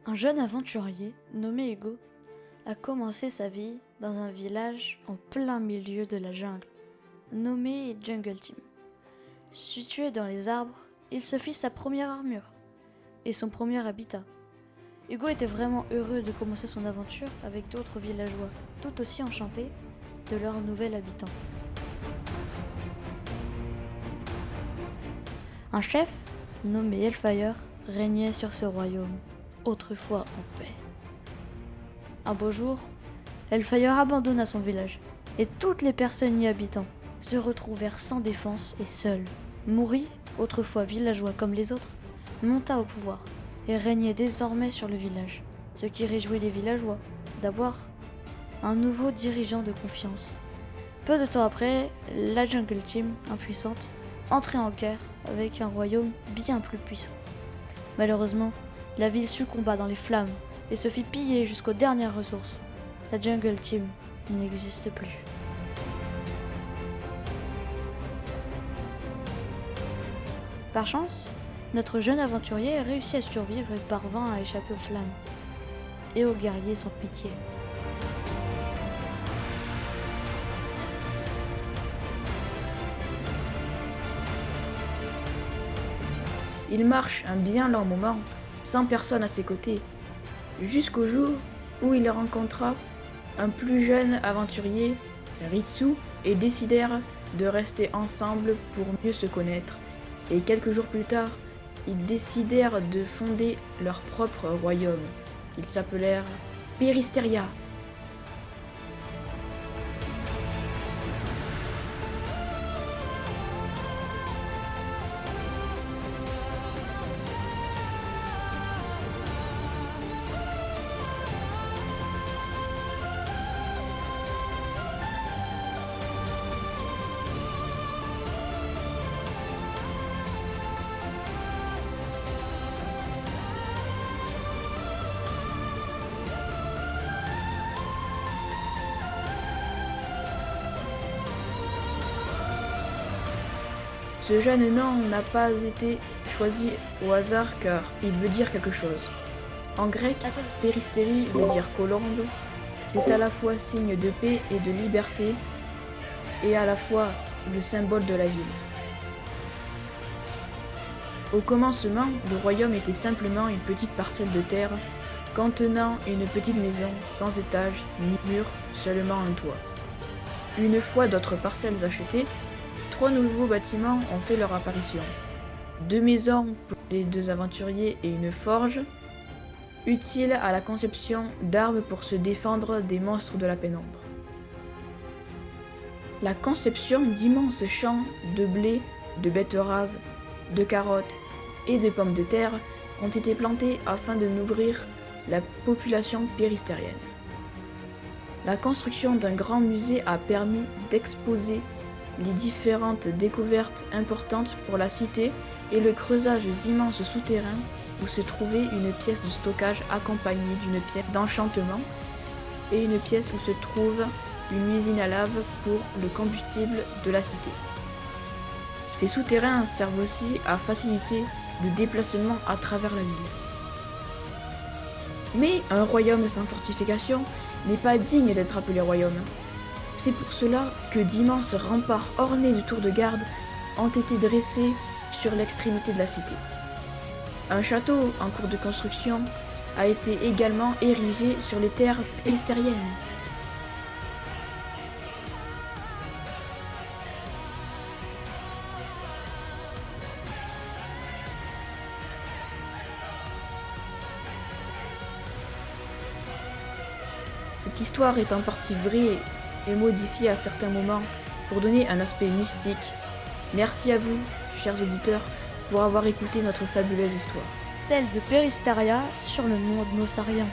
Un jeune aventurier, nommé Hugo, a commencé sa vie dans un village en plein milieu de la jungle, nommé Jungle Team. Situé dans les arbres, il se fit sa première armure et son premier habitat. Hugo était vraiment heureux de commencer son aventure avec d'autres villageois, tout aussi enchantés de leur nouvel habitant. Un chef, nommé Hellfire, régnait sur ce royaume, autrefois en paix. Un beau jour, Hellfire abandonna son village, et toutes les personnes y habitant se retrouvèrent sans défense et seules. Mouri, autrefois villageois comme les autres, monta au pouvoir et régnait désormais sur le village, ce qui réjouit les villageois d'avoir un nouveau dirigeant de confiance. Peu de temps après, la Jungle Team, impuissante, entrait en guerre avec un royaume bien plus puissant. Malheureusement, la ville succomba dans les flammes et se fit piller jusqu'aux dernières ressources. La Jungle Team n'existe plus. Par chance, notre jeune aventurier réussit à survivre et parvint à échapper aux flammes et aux guerriers sans pitié. Il marche un bien long moment, sans personne à ses côtés, jusqu'au jour où il rencontra un plus jeune aventurier, Ritsu, et décidèrent de rester ensemble pour mieux se connaître. Et quelques jours plus tard, ils décidèrent de fonder leur propre royaume. Ils s'appelèrent Peristeria. Ce jeune nom n'a pas été choisi au hasard car il veut dire quelque chose. En grec, Peristeri veut dire colombe. C'est à la fois signe de paix et de liberté et à la fois le symbole de la ville. Au commencement, le royaume était simplement une petite parcelle de terre contenant une petite maison sans étage ni mur, seulement un toit. Une fois d'autres parcelles achetées, 3 nouveaux bâtiments ont fait leur apparition. 2 maisons pour les 2 aventuriers et une forge, utile à la conception d'armes pour se défendre des monstres de la pénombre. La conception d'immenses champs de blé, de betteraves, de carottes et de pommes de terre ont été plantés afin de nourrir la population péristérienne. La construction d'un grand musée a permis d'exposer les différentes découvertes importantes pour la cité et le creusage d'immenses souterrains où se trouvait une pièce de stockage accompagnée d'une pièce d'enchantement et une pièce où se trouve une usine à lave pour le combustible de la cité. Ces souterrains servent aussi à faciliter le déplacement à travers la ville. Mais un royaume sans fortification n'est pas digne d'être appelé royaume. C'est pour cela que d'immenses remparts ornés de tours de garde ont été dressés sur l'extrémité de la cité. Un château en cours de construction a été également érigé sur les terres péristériennes. Cette histoire est en partie vraie et modifiée à certains moments pour donner un aspect mystique. Merci à vous, chers auditeurs, pour avoir écouté notre fabuleuse histoire. Celle de Peristeria sur le monde mossarien.